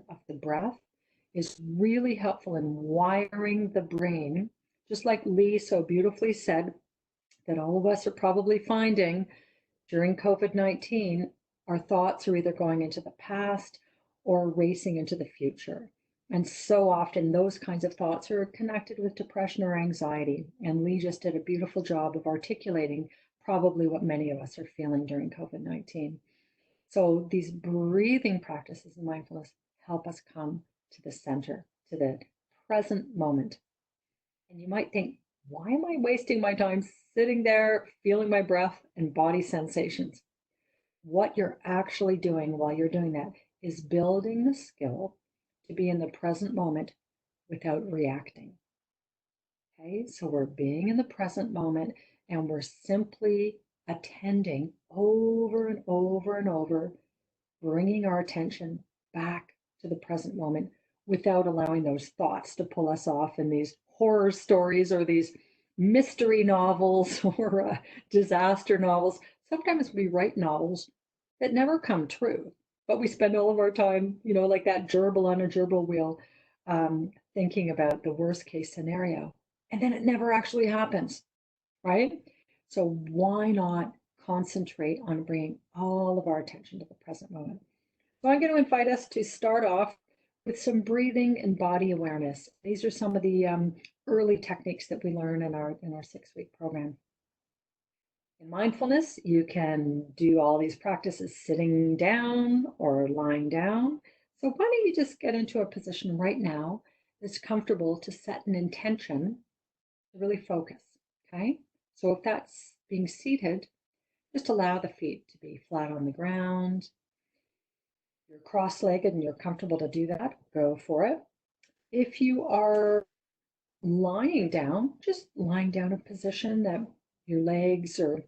of the breath is really helpful in wiring the brain, just like Lee so beautifully said, that all of us are probably finding during COVID-19, our thoughts are either going into the past or racing into the future. And so often those kinds of thoughts are connected with depression or anxiety. And Lee just did a beautiful job of articulating probably what many of us are feeling during COVID-19. So these breathing practices in mindfulness help us come to the center, to the present moment. And you might think, why am I wasting my time sitting there, feeling my breath and body sensations? What you're actually doing while you're doing that is building the skill to be in the present moment without reacting. Okay, so we're being in the present moment and we're simply attending over and over and over, bringing our attention back to the present moment without allowing those thoughts to pull us off in these horror stories or these mystery novels or disaster novels. Sometimes we write novels that never come true, but we spend all of our time, like that gerbil on a gerbil wheel, thinking about the worst case scenario. And then it never actually happens, right? So why not concentrate on bringing all of our attention to the present moment? So I'm going to invite us to start off with some breathing and body awareness. These are some of the early techniques that we learn in our 6-week program. In mindfulness, you can do all these practices sitting down or lying down. So why don't you just get into a position right now that's comfortable to set an intention to really focus, okay? So if that's being seated, just allow the feet to be flat on the ground. You're cross-legged and you're comfortable to do that, go for it. If you are lying down, just lying down in a position that your legs are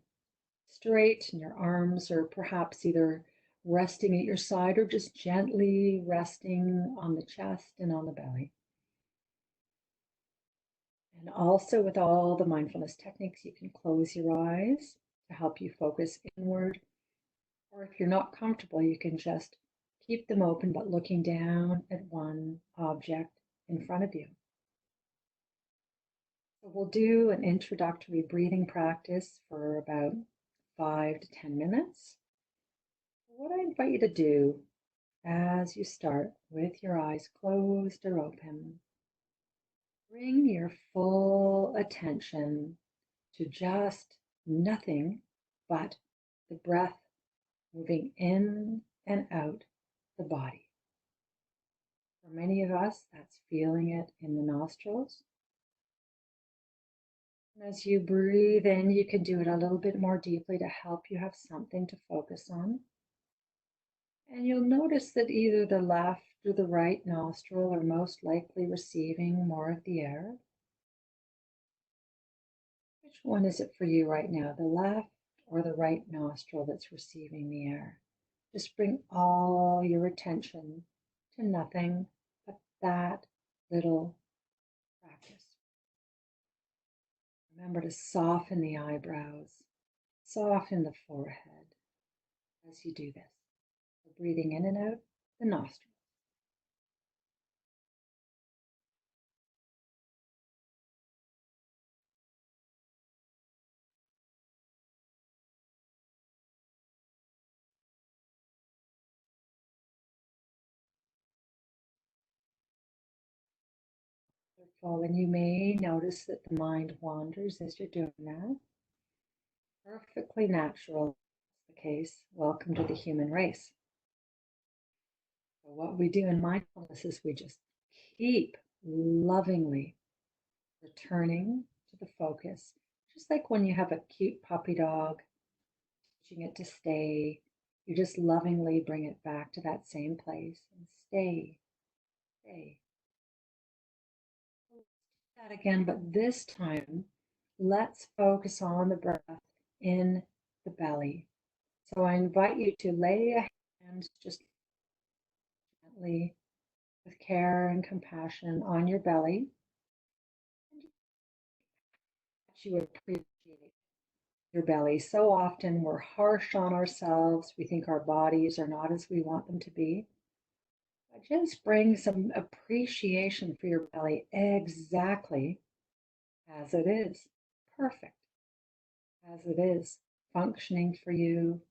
straight and your arms are perhaps either resting at your side or just gently resting on the chest and on the belly. And also with all the mindfulness techniques, you can close your eyes to help you focus inward. Or if you're not comfortable, you can just keep them open, but looking down at one object in front of you. So we'll do an introductory breathing practice for about 5 to 10 minutes. What I invite you to do as you start with your eyes closed or open, bring your full attention to just nothing but the breath moving in and out the body. For many of us, that's feeling it in the nostrils. And as you breathe in, you can do it a little bit more deeply to help you have something to focus on. And you'll notice that either the left or the right nostril are most likely receiving more of the air. Which one is it for you right now, the left or the right nostril that's receiving the air? Just bring all your attention to nothing but that little practice. Remember to soften the eyebrows, soften the forehead as you do this. So breathing in and out the nostrils. Wonderful. And you may notice that the mind wanders as you're doing that. Perfectly natural. That's the case. Welcome to the human race. So what we do in mindfulness is we just keep lovingly returning to the focus, just like when you have a cute puppy dog, teaching it to stay, you just lovingly bring it back to that same place and stay, stay. That again, but this time, let's focus on the breath in the belly. So I invite you to lay a hand just gently with care and compassion on your belly. You appreciate your belly. So often we're harsh on ourselves. We think our bodies are not as we want them to be. Just bring some appreciation for your belly exactly as it is. Perfect as it is, functioning for you.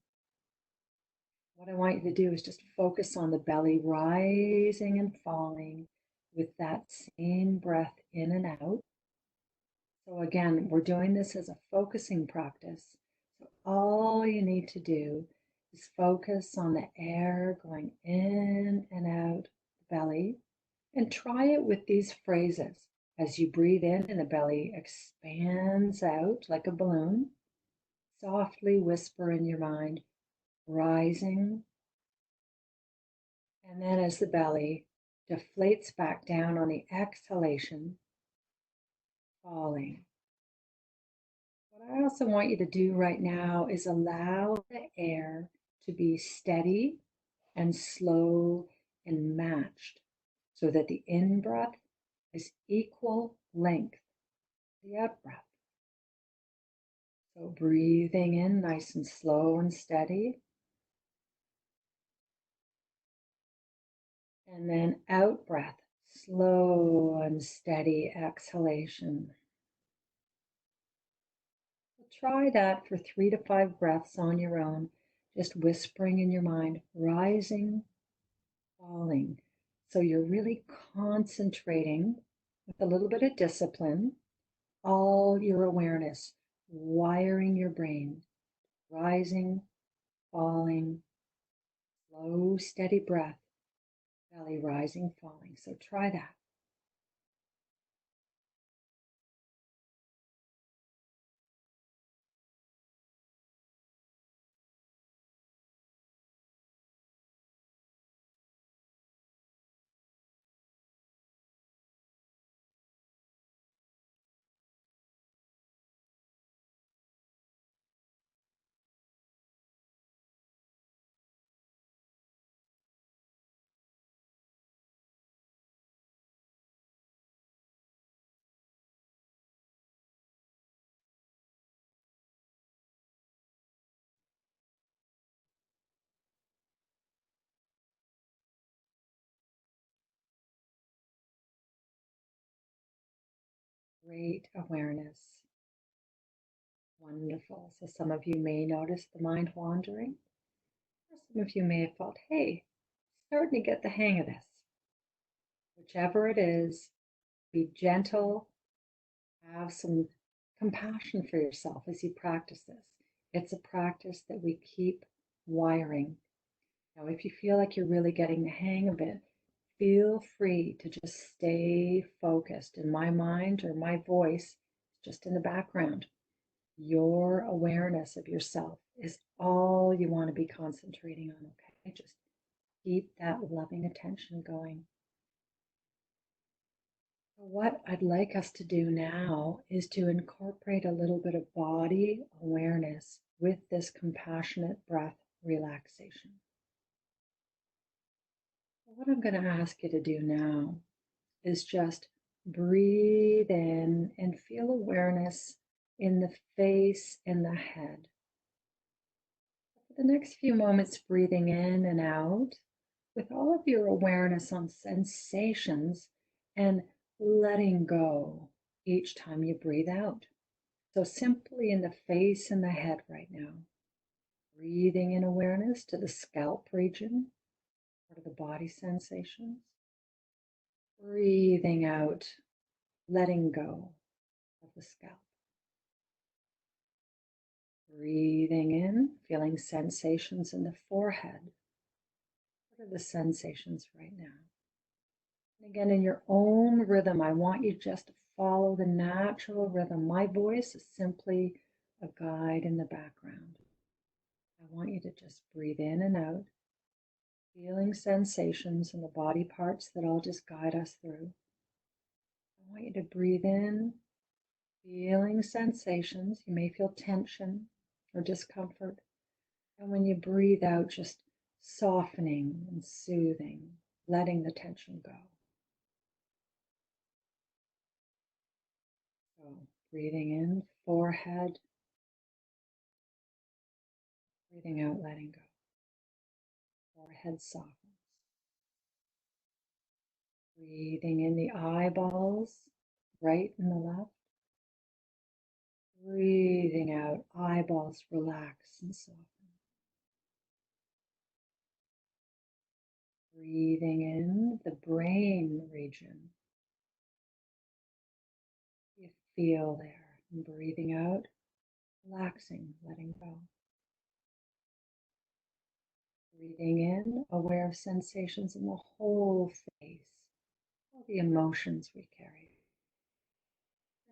What I want you to do is just focus on the belly rising and falling with that same breath in and out. So, again, we're doing this as a focusing practice. So, all you need to do is focus on the air going in and out the belly and try it with these phrases. As you breathe in and the belly expands out like a balloon, softly whisper in your mind, rising. And then as the belly deflates back down on the exhalation, falling. What I also want you to do right now is allow the air to be steady and slow and matched so that the in breath is equal length to the out breath. So breathing in nice and slow and steady. And then out breath, slow and steady exhalation. Try that for 3 to 5 breaths on your own, just whispering in your mind, rising, falling. So you're really concentrating with a little bit of discipline, all your awareness, wiring your brain, rising, falling, slow, steady breath, belly rising, falling. So try that. Great awareness. Wonderful. So some of you may notice the mind wandering, or some of you may have felt, hey, starting to get the hang of this. Whichever it is, be gentle, have some compassion for yourself as you practice this. It's a practice that we keep wiring. Now, if you feel like you're really getting the hang of it, feel free to just stay focused. And my mind or my voice just in the background. Your awareness of yourself is all you want to be concentrating on, okay? Just keep that loving attention going. What I'd like us to do now is to incorporate a little bit of body awareness with this compassionate breath relaxation. What I'm going to ask you to do now is just breathe in and feel awareness in the face and the head. For the next few moments, breathing in and out with all of your awareness on sensations and letting go each time you breathe out. So simply in the face and the head right now, breathing in awareness to the scalp region or to the body sensations. Breathing out, letting go of the scalp. Breathing in, feeling sensations in the forehead. What are the sensations right now? And again, in your own rhythm, I want you just to follow the natural rhythm. My voice is simply a guide in the background. I want you to just breathe in and out, feeling sensations in the body parts that I'll just guide us through. I want you to breathe in, feeling sensations. You may feel tension or discomfort. And when you breathe out, just softening and soothing, letting the tension go. So breathing in, forehead, breathing out, letting go. Forehead softens. Breathing in the eyeballs, right and the left. Breathing out, eyeballs relax and soften. Breathing in the brain region. You feel there. And breathing out, relaxing, letting go. Breathing in, aware of sensations in the whole face, all the emotions we carry.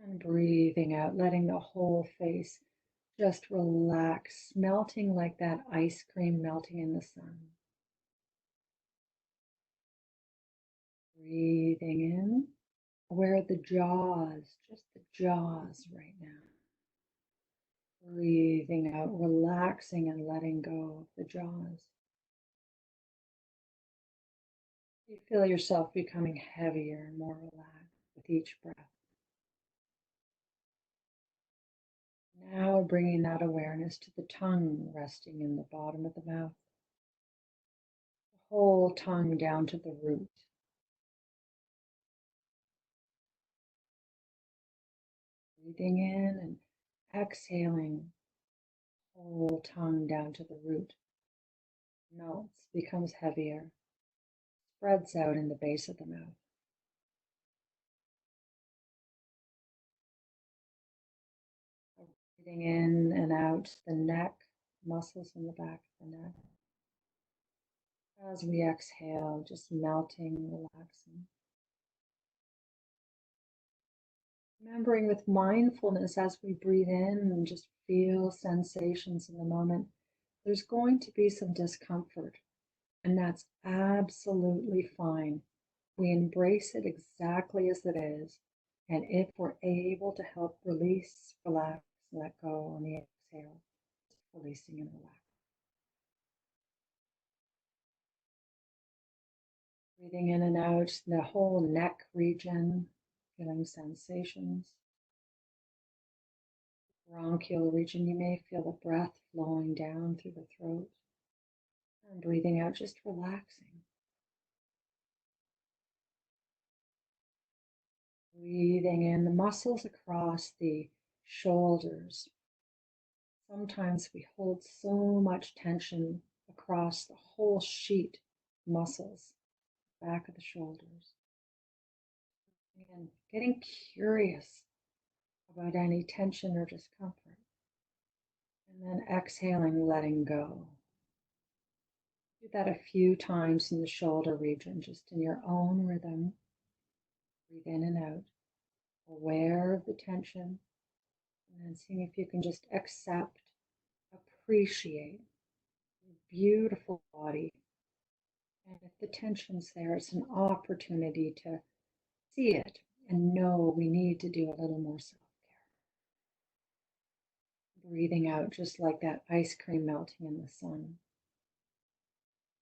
And breathing out, letting the whole face just relax, melting like that ice cream melting in the sun. Breathing in, aware of the jaws, just the jaws right now. Breathing out, relaxing and letting go of the jaws. You feel yourself becoming heavier and more relaxed with each breath. Now bringing that awareness to the tongue resting in the bottom of the mouth, the whole tongue down to the root. Breathing in and exhaling, whole tongue down to the root. Melts, becomes heavier, spreads out in the base of the mouth. Breathing in and out the neck, muscles in the back of the neck. As we exhale, just melting, relaxing. Remembering with mindfulness as we breathe in and just feel sensations in the moment, there's going to be some discomfort, and that's absolutely fine. We embrace it exactly as it is, and if we're able to help release, relax, let go on the exhale, releasing and relaxing. Breathing in and out the whole neck region, feeling sensations. Bronchial region, you may feel the breath flowing down through the throat. And breathing out, just relaxing. Breathing in the muscles across the shoulders. Sometimes we hold so much tension across the whole sheet muscles, back of the shoulders. And getting curious about any tension or discomfort. And then exhaling, letting go. Do that a few times in the shoulder region, just in your own rhythm. Breathe in and out, aware of the tension, and then seeing if you can just accept, appreciate your beautiful body. And if the tension's there, it's an opportunity to see it and know we need to do a little more self-care. Breathing out just like that ice cream melting in the sun,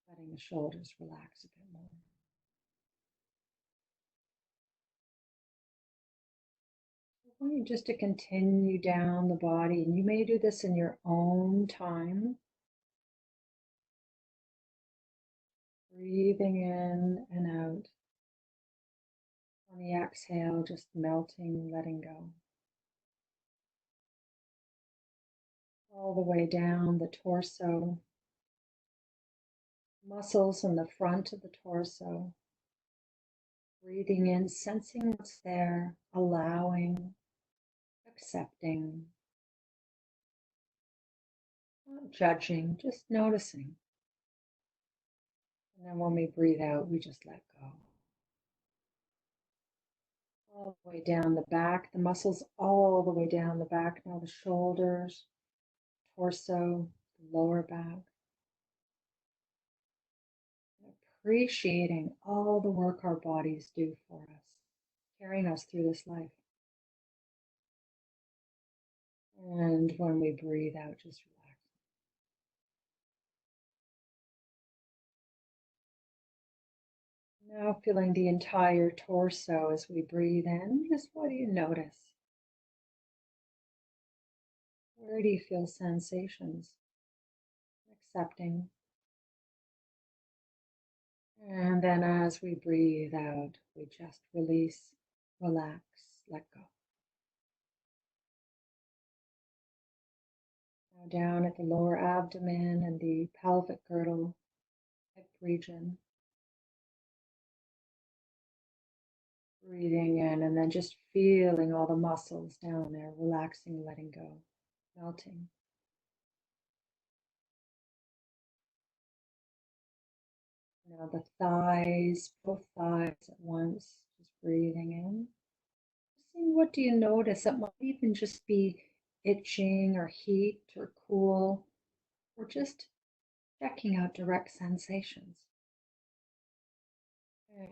letting the shoulders relax a bit more. I want you just to continue down the body, and you may do this in your own time. Breathing in and out. On the exhale, just melting, letting go. All the way down the torso, muscles in the front of the torso. Breathing in, sensing what's there, allowing, accepting, not judging, just noticing. And then when we breathe out, we just let go. All the way down the back, the muscles all the way down the back. Now the shoulders, torso, the lower back. Appreciating all the work our bodies do for us, carrying us through this life. And when we breathe out, just relax. Now feeling the entire torso as we breathe in, just what do you notice? Where do you feel sensations? Accepting And then as we breathe out, we just release, relax, let go. Now down at the lower abdomen and the pelvic girdle, hip region. Breathing in and then just feeling all the muscles down there, relaxing, letting go, melting. Now the thighs, both thighs at once, just breathing in. Seeing what do you notice? It might even just be itching or heat or cool, or just checking out direct sensations.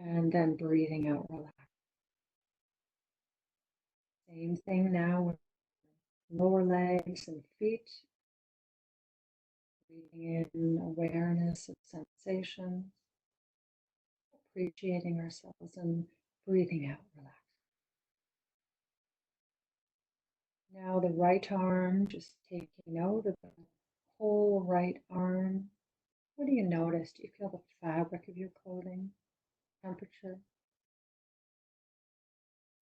And then breathing out, relax. Same thing now with lower legs and feet. Breathing in awareness of sensations, appreciating ourselves, and breathing out, relax. Now the right arm, just taking note of the whole right arm. What do you notice? Do you feel the fabric of your clothing, temperature,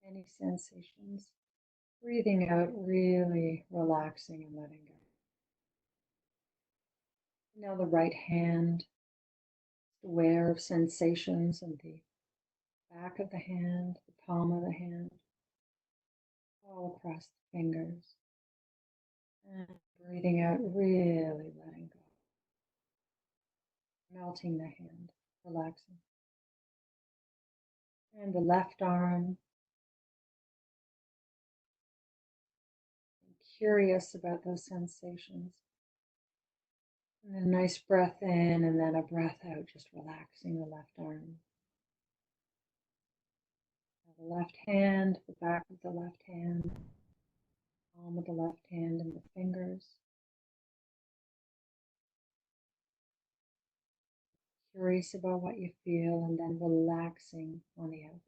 any sensations? Breathing out, really relaxing and letting go. Now the right hand, aware of sensations in the back of the hand, the palm of the hand, all across the fingers. And breathing out, really letting go. Melting the hand, relaxing. And the left arm, curious about those sensations. And then a nice breath in and then a breath out, just relaxing the left arm. The left hand, the back of the left hand, palm of the left hand and the fingers. Curious about what you feel and then relaxing on the out breath.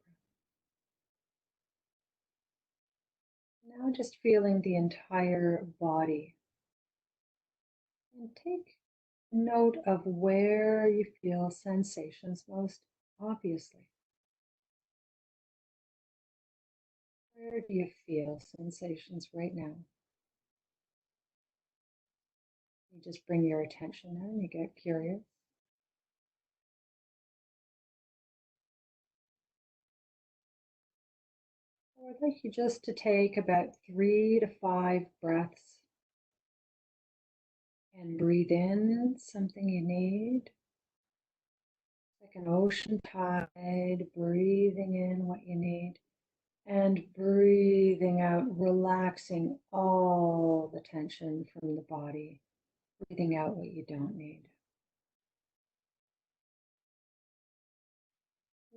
Now just feeling the entire body. And take note of where you feel sensations most obviously. Where do you feel sensations right now? You just bring your attention there and you get curious. So I'd like you just to take about 3 to 5 breaths and breathe in something you need. Like an ocean tide, breathing in what you need and breathing out, relaxing all the tension from the body, breathing out what you don't need.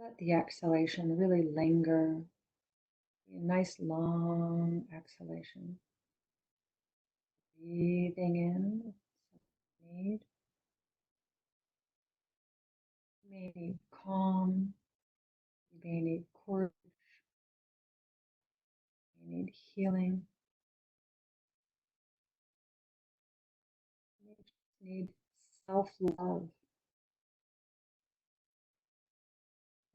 Let the exhalation really linger. A nice long exhalation. Breathing in, need. You may need calm, you may need courage, you may need healing, you may need self-love.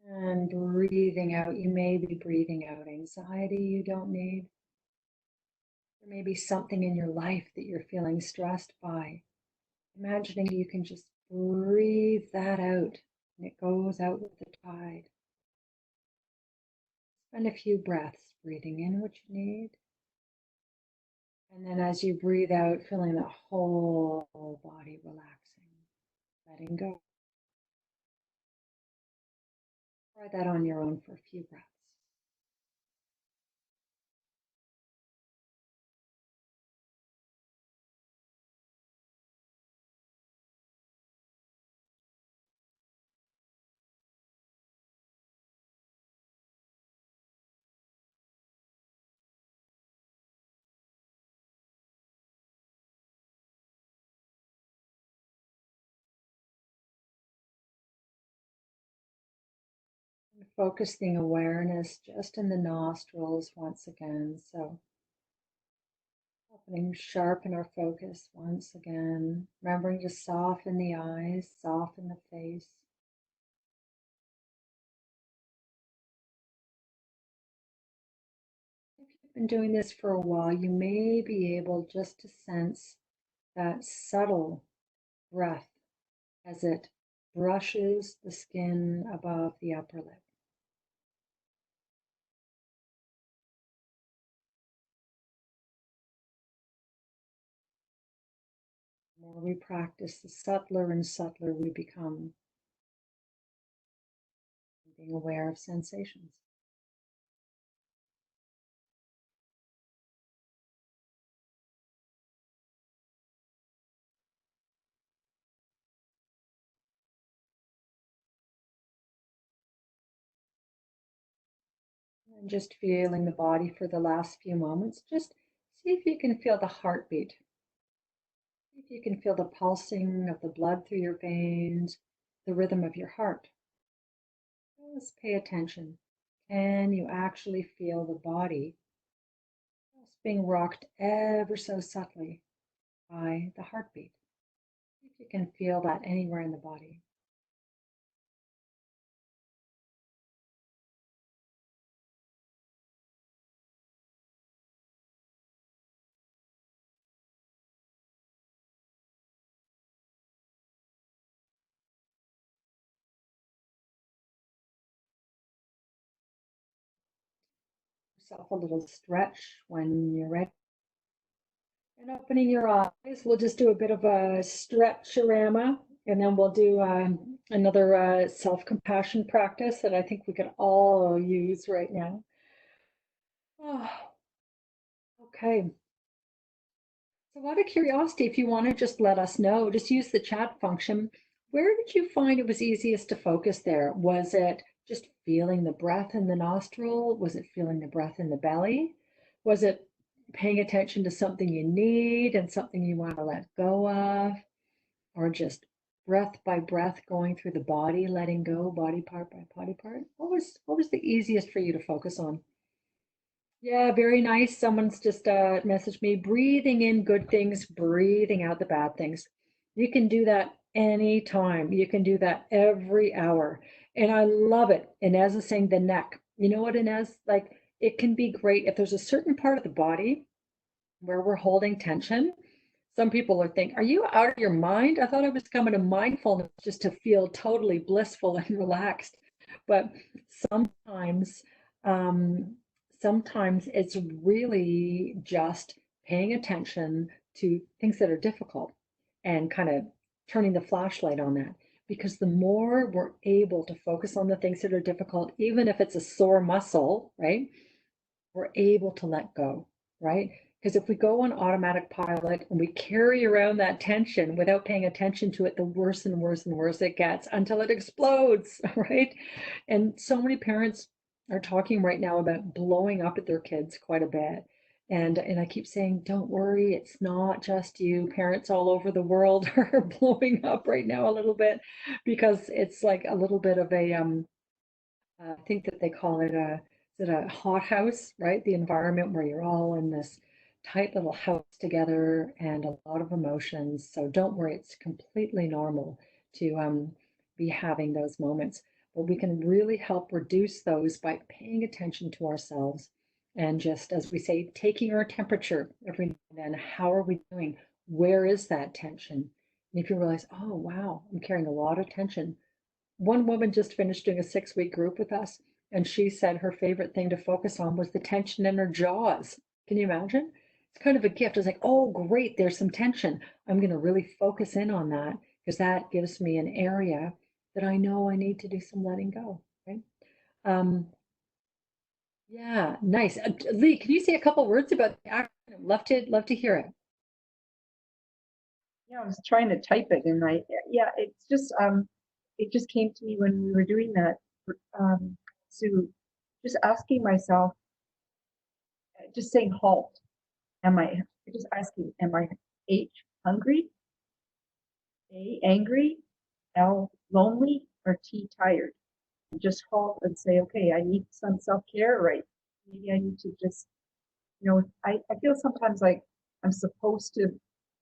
And breathing out, you may be breathing out anxiety you don't need. There may be something in your life that you're feeling stressed by. Imagining you can just breathe that out and it goes out with the tide. Spend a few breaths breathing in what you need. And then as you breathe out, feeling the whole body relaxing, letting go. Try that on your own for a few breaths. And focusing awareness just in the nostrils once again. So helping sharpen our focus once again. Remembering to soften the eyes, soften the face. been doing this for a while, you may be able just to sense that subtle breath as it brushes the skin above the upper lip. The more we practice, the subtler and subtler we become, being aware of sensations. And just feeling the body for the last few moments. Just see if you can feel the heartbeat. See if you can feel the pulsing of the blood through your veins, the rhythm of your heart. Just pay attention. Can you actually feel the body just being rocked ever so subtly by the heartbeat? See if you can feel that anywhere in the body. Yourself a little stretch when you're ready. And opening your eyes, we'll just do a bit of a stretch-orama, and then we'll do another self-compassion practice that I think we can all use right now. Oh, okay. So out of curiosity, if you want to just let us know, just use the chat function. Where did you find it was easiest to focus there? Was it just feeling the breath in the nostril? Was it feeling the breath in the belly? Was it paying attention to something you need and something you want to let go of? Or just breath by breath going through the body, letting go body part by body part? What was the easiest for you to focus on? Yeah, very nice. Someone's just messaged me, breathing in good things, breathing out the bad things. You can do that anytime. You can do that every hour. And I love it. Inez is saying the neck. You know what, Inez? Like it can be great if there's a certain part of the body where we're holding tension. Some people are thinking, are you out of your mind? I thought I was coming to mindfulness just to feel totally blissful and relaxed. But sometimes, um, sometimes it's really just paying attention to things that are difficult and kind of turning the flashlight on that. Because the more we're able to focus on the things that are difficult, even if it's a sore muscle, right? We're able to let go, right? Because if we go on automatic pilot and we carry around that tension without paying attention to it, the worse and worse and worse it gets until it explodes, right? And so many parents are talking right now about blowing up at their kids quite a bit. And I keep saying, don't worry, it's not just you. Parents all over the world are blowing up right now a little bit because it's like a little bit of a I think that they call it a hothouse, right? The environment where you're all in this tight little house together and a lot of emotions. So don't worry, it's completely normal to be having those moments. But we can really help reduce those by paying attention to ourselves and just, as we say, taking our temperature every now and then. How are we doing? Where is that tension? And if you realize, oh, wow, I'm carrying a lot of tension, one woman just finished doing a 6-week group with us, and she said her favorite thing to focus on was the tension in her jaws. Can you imagine? It's kind of a gift. It's like, oh, great, there's some tension. I'm going to really focus in on that because that gives me an area that I know I need to do some letting go. Right? Um, yeah, nice. Lee, can you say a couple words about the acronym? Love to hear it. Yeah, I was trying to type it and yeah, it just came to me when we were doing that. Um, so just asking myself, just saying halt. Am I, just asking, am I H, hungry, A, angry, L, lonely, or T, tired? And just halt and say, okay, I need some self-care, right? Maybe I need to just, I feel sometimes like I'm supposed to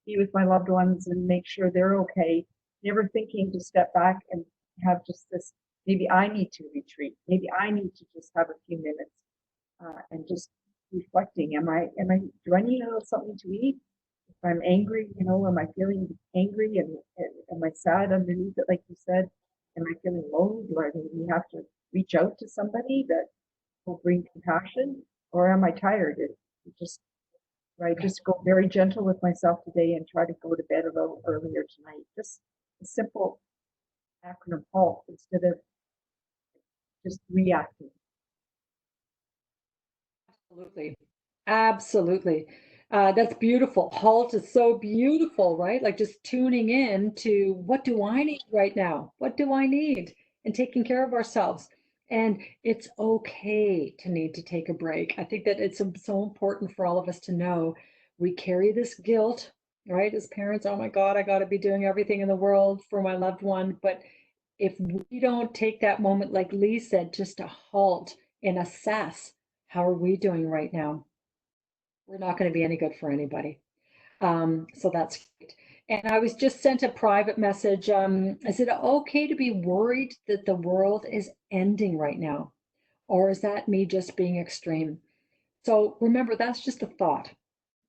be with my loved ones and make sure they're okay, never thinking to step back and have just this, maybe I need to retreat. Maybe I need to just have a few minutes and just reflecting. Do I need a little something to eat? If I'm angry, am I feeling angry and am I sad underneath it, like you said? Am I feeling low? Do I maybe have to reach out to somebody that will bring compassion? Or am I tired? Just I just go very gentle with myself today and try to go to bed a little earlier tonight. Just a simple acronym HALT instead of just reacting. Absolutely. Absolutely. That's beautiful. Halt is so beautiful, right? Like just tuning in to what do I need right now? What do I need? And taking care of ourselves. And it's okay to need to take a break. I think that it's so important for all of us to know we carry this guilt, right? As parents, oh my God, I got to be doing everything in the world for my loved one. But if we don't take that moment, like Lee said, just to halt and assess, how are we doing right now? We're not going to be any good for anybody. So that's great. And I was just sent a private message. Is it okay to be worried that the world is ending right now? Or is that me just being extreme? So remember, that's just a thought.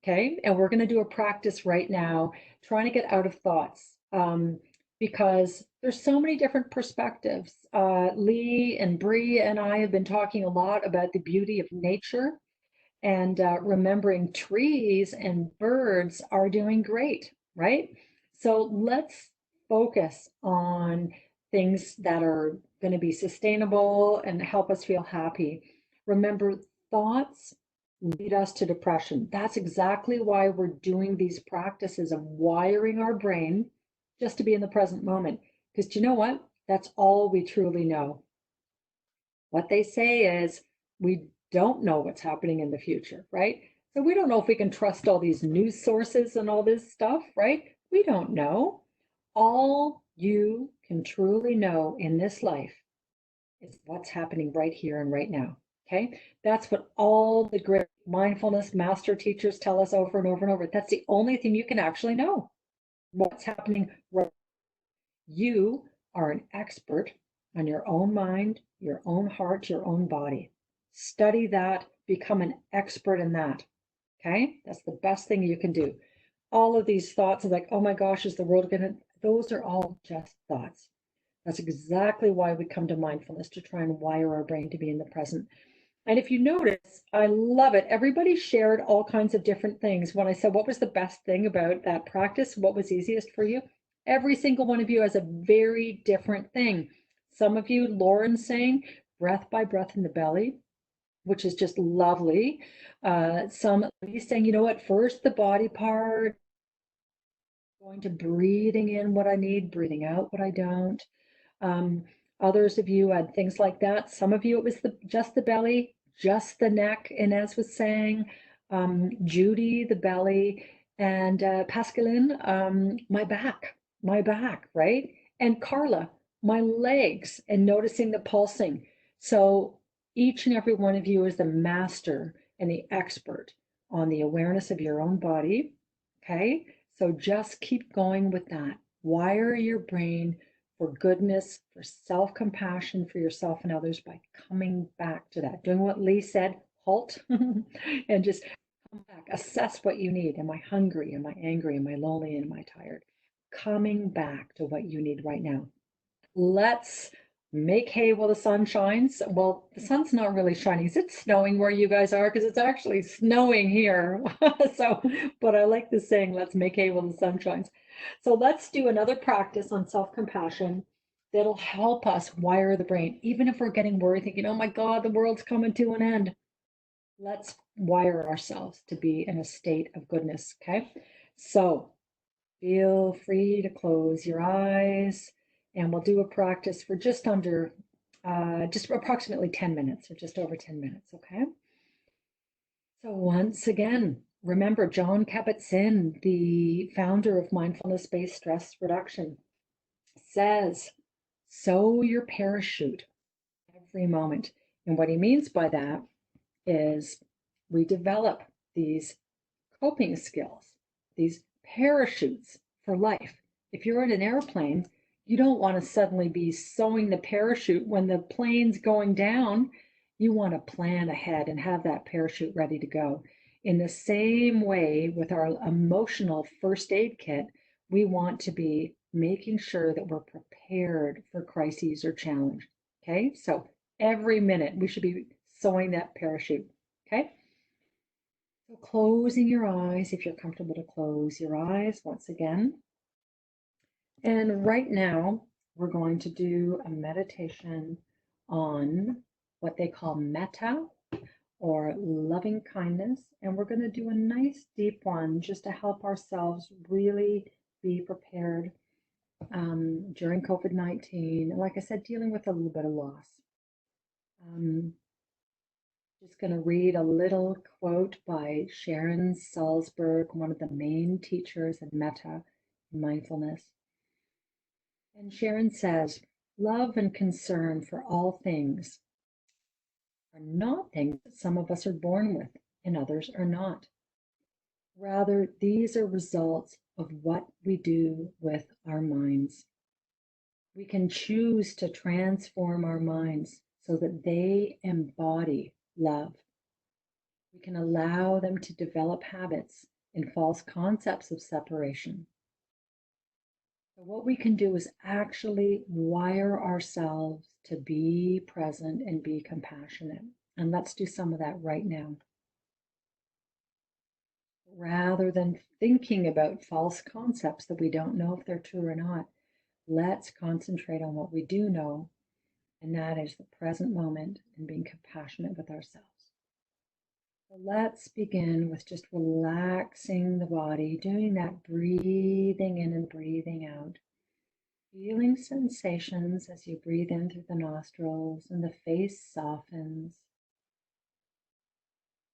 Okay. And we're going to do a practice right now, trying to get out of thoughts. Because there's so many different perspectives. Lee and Bree and I have been talking a lot about the beauty of nature and remembering trees and birds are doing great, right? So let's focus on things that are going to be sustainable and help us feel happy. Remember, thoughts lead us to depression. That's exactly why we're doing these practices of wiring our brain just to be in the present moment. Because you know what? That's all we truly know. What they say is we don't know what's happening in the future, right? So we don't know if we can trust all these news sources and all this stuff, right? We don't know. All you can truly know in this life is what's happening right here and right now. Okay. That's what all the great mindfulness master teachers tell us over and over and over. That's the only thing you can actually know. What's happening right. You are an expert on your own mind, your own heart, your own body. Study that, become an expert in that. Okay? That's the best thing you can do. All of these thoughts of like, oh my gosh, is the world going to, those are all just thoughts. That's exactly why we come to mindfulness, to try and wire our brain to be in the present. And if you notice, I love it. Everybody shared all kinds of different things. When I said, what was the best thing about that practice? What was easiest for you? Every single one of you has a very different thing. Some of you, Lauren's saying, breath by breath in the belly, which is just lovely. Some saying, you know what, first the body part, going to breathing in what I need, breathing out what I don't. Um, Others of you had things like that. Some of you, it was just the belly, just the neck. Inez was saying, Judy, the belly, and Pascaline, my back, right? And Carla, my legs, and noticing the pulsing. So each and every one of you is the master and the expert on the awareness of your own body. Okay. So just keep going with that. Wire your brain for goodness, for self compassion for yourself and others by coming back to that. Doing what Lee said, halt, and just come back. Assess what you need. Am I hungry? Am I angry? Am I lonely? Am I tired? Coming back to what you need right now. Let's make hay while the sun shines. Well, the sun's not really shining. Is it snowing where you guys are? Because it's actually snowing here. So, but I like this saying, let's make hay while the sun shines. So let's do another practice on self-compassion that'll help us wire the brain. Even if we're getting worried, thinking, oh my God, the world's coming to an end. Let's wire ourselves to be in a state of goodness. Okay. So feel free to close your eyes and we'll do a practice for just approximately 10 minutes or just over 10 minutes, okay? So once again, remember John Kabat-Zinn, the founder of mindfulness-based stress reduction, says, sow your parachute every moment. And what he means by that is we develop these coping skills, these parachutes for life. If you're in an airplane, you don't want to suddenly be sewing the parachute when the plane's going down. You want to plan ahead and have that parachute ready to go. In the same way, with our emotional first aid kit, we want to be making sure that we're prepared for crises or challenge. Okay, so every minute we should be sewing that parachute. Okay, so closing your eyes if you're comfortable to close your eyes once again. And right now, we're going to do a meditation on what they call metta or loving kindness. And we're going to do a nice deep one just to help ourselves really be prepared during COVID 19. Like I said, dealing with a little bit of loss. Um, just going to read a little quote by Sharon Salzberg, one of the main teachers in metta and mindfulness. And Sharon says, love and concern for all things are not things that some of us are born with and others are not. Rather, these are results of what we do with our minds. We can choose to transform our minds so that they embody love. We can allow them to develop habits and false concepts of separation. So what we can do is actually wire ourselves to be present and be compassionate. And let's do some of that right now. Rather than thinking about false concepts that we don't know if they're true or not, let's concentrate on what we do know, and that is the present moment and being compassionate with ourselves. So let's begin with just relaxing the body, doing that breathing in and breathing out. Feeling sensations as you breathe in through the nostrils and the face softens.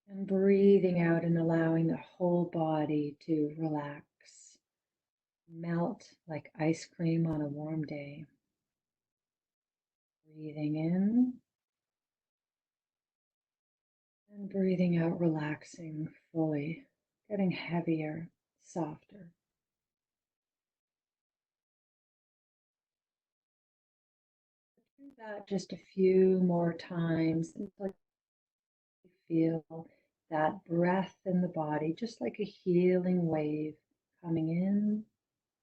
And breathing out and allowing the whole body to relax, melt like ice cream on a warm day. Breathing in and breathing out, relaxing fully, getting heavier, softer. Do that just a few more times until you feel that breath in the body, just like a healing wave coming in,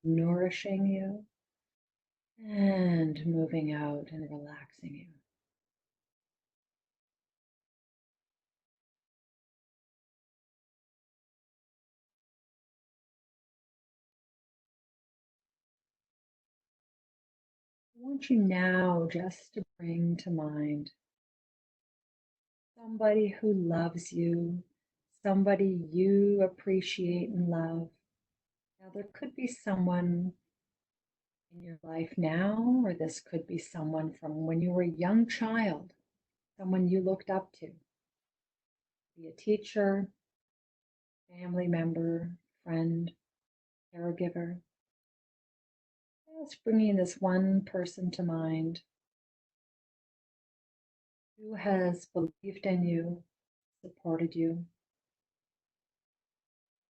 nourishing you, and moving out and relaxing you. I want you now just to bring to mind somebody who loves you, somebody you appreciate and love. Now, there could be someone in your life now, or this could be someone from when you were a young child, someone you looked up to, be a teacher, family member, friend, caregiver. Just bringing this one person to mind who has believed in you, supported you,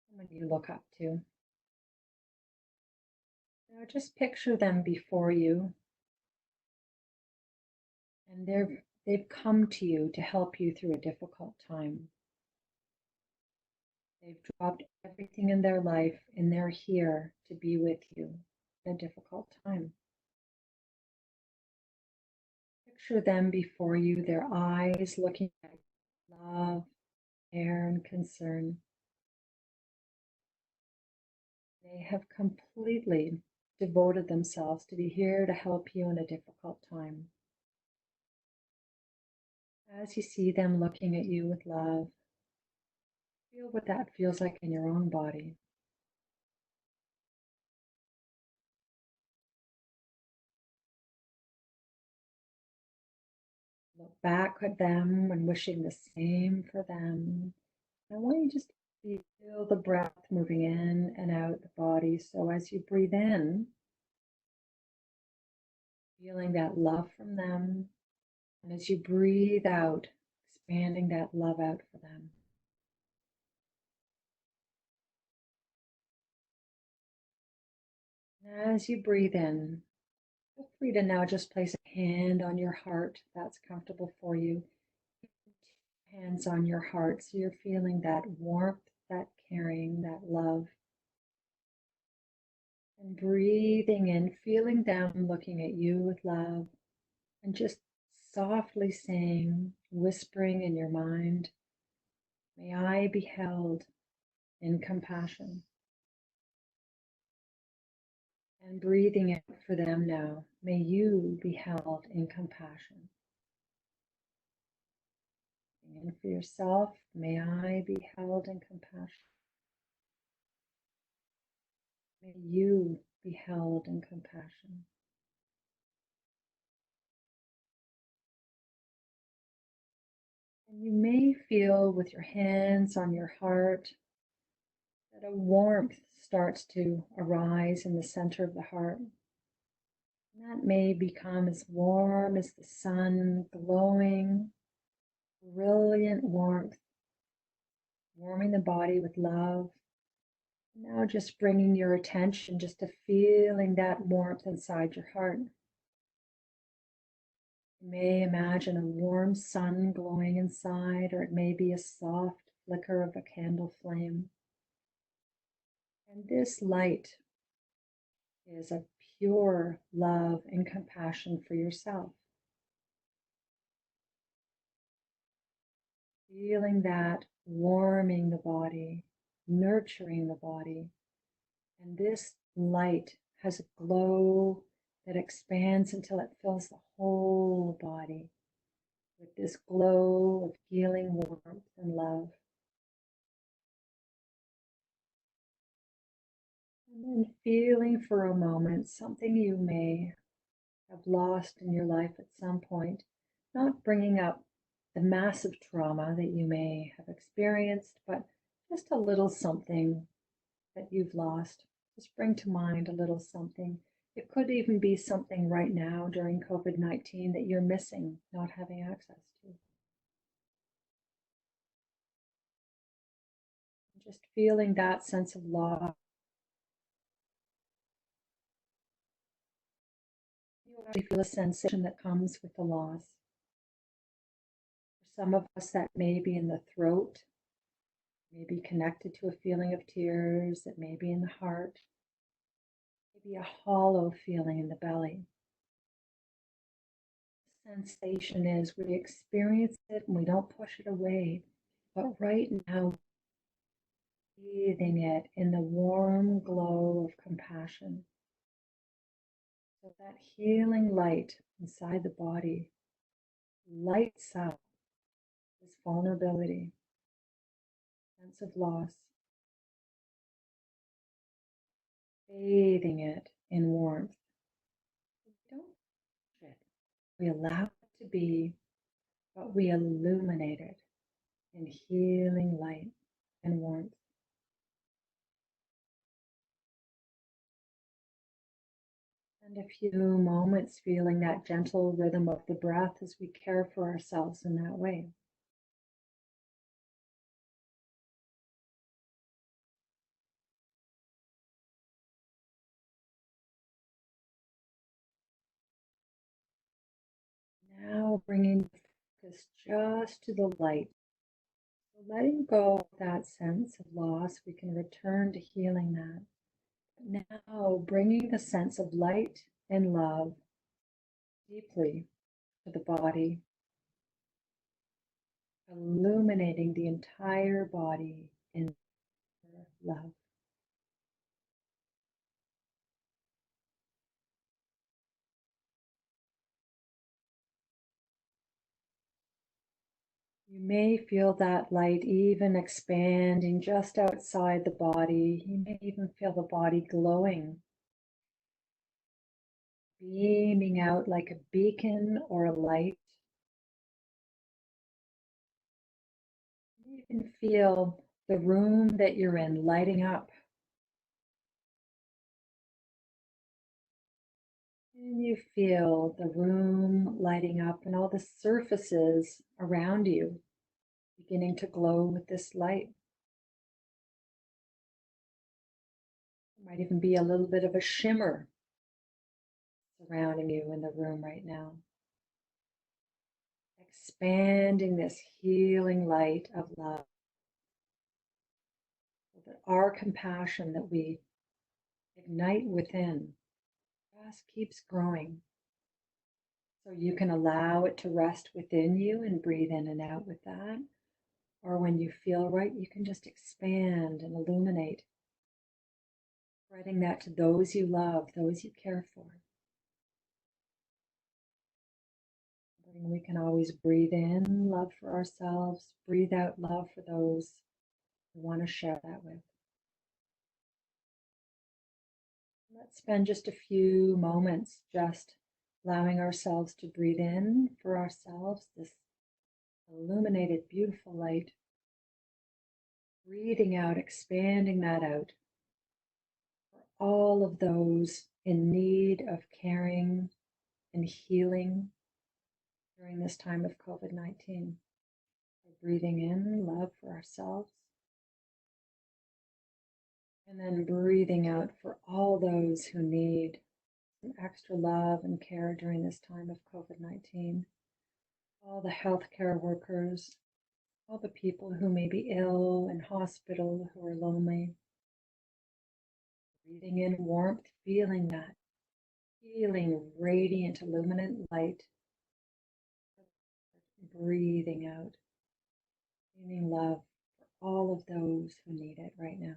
someone you look up to. Now just picture them before you, and they've come to you to help you through a difficult time. They've dropped everything in their life and they're here to be with you in a difficult time. Picture them before you, their eyes looking at love, care, and concern. They have completely devoted themselves to be here to help you in a difficult time. As you see them looking at you with love, feel what that feels like in your own body. Look back at them and wishing the same for them. I want you just to feel the breath moving in and out the body. So as you breathe in, feeling that love from them. And as you breathe out, expanding that love out for them. And as you breathe in, feel free to now just place a hand on your heart if that's comfortable for you. Hands on your heart, so you're feeling that warmth, that caring, that love. And breathing in, feeling them looking at you with love, and just softly saying, whispering in your mind, may I be held in compassion. And breathing out for them now, may you be held in compassion. And for yourself, may I be held in compassion. May you be held in compassion. And you may feel with your hands on your heart that a warmth starts to arise in the center of the heart. And that may become as warm as the sun, glowing, brilliant warmth, warming the body with love. Now just bringing your attention just to feeling that warmth inside your heart. You may imagine a warm sun glowing inside, or it may be a soft flicker of a candle flame. And this light is a pure love and compassion for yourself. Feeling that warming the body, nurturing the body. And this light has a glow that expands until it fills the whole body with this glow of healing warmth and love. And then feeling for a moment something you may have lost in your life at some point, not bringing up the massive trauma that you may have experienced, but just a little something that you've lost. Just bring to mind a little something. It could even be something right now during COVID-19 that you're missing, not having access to. Just feeling that sense of loss. You actually feel a sensation that comes with the loss. For some of us, that may be in the throat, may be connected to a feeling of tears, it may be in the heart, maybe a hollow feeling in the belly. The sensation is we experience it and we don't push it away, but right now, breathing it in the warm glow of compassion. So that healing light inside the body lights up this vulnerability, sense of loss, bathing it in warmth. We don't push it. We allow it to be, but we illuminate it in healing light and warmth. And a few moments feeling that gentle rhythm of the breath as we care for ourselves in that way. Now bringing the focus just to the light. So letting go of that sense of loss, we can return to healing that. But now bringing the sense of light and love deeply to the body, illuminating the entire body in love. You may feel that light even expanding just outside the body. You may even feel the body glowing, beaming out like a beacon or a light. You can feel the room that you're in lighting up. And you feel the room lighting up and all the surfaces around you beginning to glow with this light. There might even be a little bit of a shimmer surrounding you in the room right now. expanding this healing light of love, so that our compassion that we ignite within just keeps growing. So you can allow it to rest within you and breathe in and out with that. Or when you feel right, you can just expand and illuminate, spreading that to those you love, those you care for. And we can always breathe in love for ourselves, breathe out love for those we want to share that with. Let's spend just a few moments just allowing ourselves to breathe in for ourselves, this illuminated, beautiful light. Breathing out, expanding that out for all of those in need of caring and healing during this time of COVID-19. Breathing in love for ourselves, and then breathing out for all those who need some extra love and care during this time of COVID-19. All the healthcare workers, all the people who may be ill in hospital, who are lonely. Breathing in warmth, feeling that, feeling radiant, illuminant light. Breathing out, feeling love for all of those who need it right now.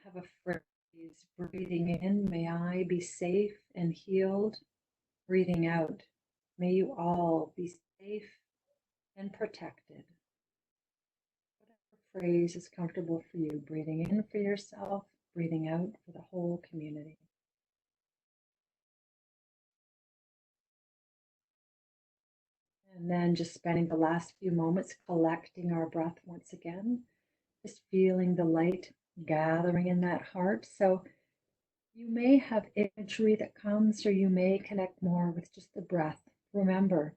Have a phrase. Breathing in, may I be safe and healed. Breathing out, may you all be safe and protected. Whatever phrase is comfortable for you, breathing in for yourself, breathing out for the whole community. And then just spending the last few moments collecting our breath once again, just feeling the light gathering in that heart. So you may have imagery that comes, or you may connect more with just the breath. Remember,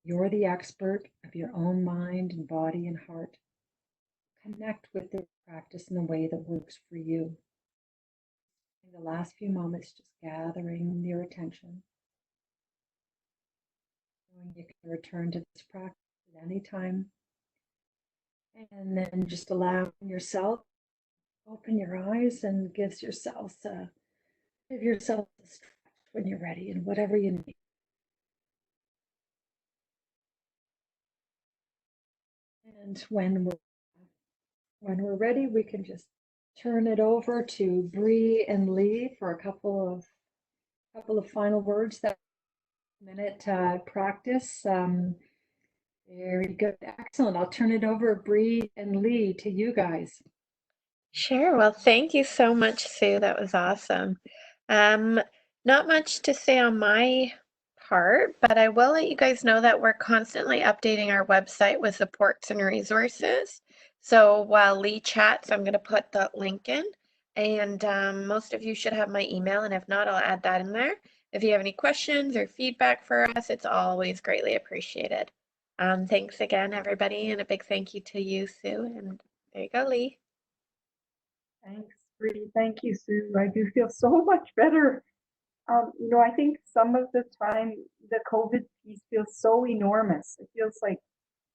you're the expert of your own mind and body and heart. Connect with this practice in a way that works for you. In the last few moments, just gathering your attention. You can return to this practice at any time. And then just allowing yourself, open your eyes and give yourself a stretch when you're ready and whatever you need. And when we're ready, we can just turn it over to Bree and Lee for a couple of final words. That minute practice. Very good, excellent. I'll turn it over, Bree and Lee, to you guys. Sure. Well, thank you so much, Sue. That was awesome. Not much to say on my part, but I will let you guys know that we're constantly updating our website with supports and resources. So while Lee chats, I'm going to put the link in, and most of you should have my email, and if not, I'll add that in there. If you have any questions or feedback for us, it's always greatly appreciated. Thanks again, everybody, and a big thank you to you, Sue. And there you go, Lee. Thanks, Bree. Thank you, Sue. I do feel so much better. I think some of the time the COVID piece feels so enormous. It feels like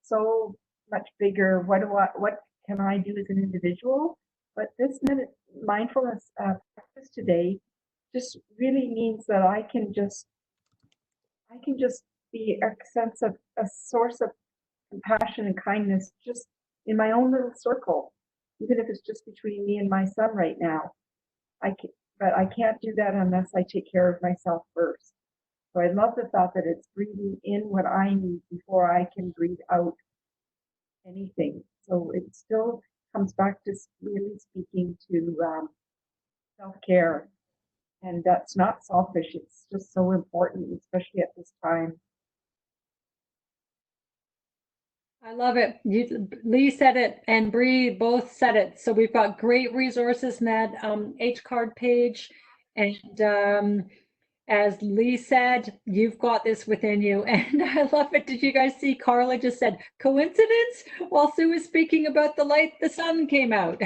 so much bigger. What can I do as an individual? But this minute mindfulness practice today just really means that I can just be a source of compassion and kindness just in my own little circle, even if it's just between me and my son right now. But I can't do that unless I take care of myself first. So I love the thought that it's breathing in what I need before I can breathe out anything. So it still comes back to really speaking to self-care. And that's not selfish. It's just so important, especially at this time. I love it. Lee said it and Bree both said it. So we've got great resources in that H card page, and as Lee said, you've got this within you. And I love it. Did you guys see Carla just said, coincidence? While Sue was speaking about the light, the sun came out.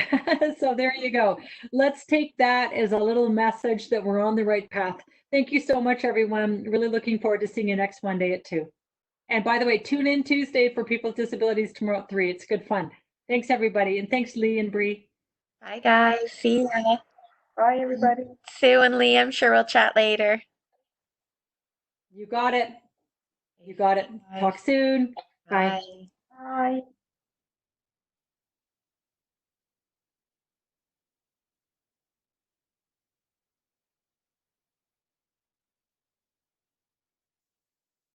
So there you go. Let's take that as a little message that we're on the right path. Thank you so much, everyone. Really looking forward to seeing you next Monday at 2. And by the way, tune in Tuesday for People with Disabilities tomorrow at 3. It's good fun. Thanks, everybody. And thanks, Lee and Bree. Bye, guys. See ya. Bye, everybody. Sue and Lee, I'm sure we'll chat later. You got it. You got it. Bye. Talk soon. Bye. Bye. Bye.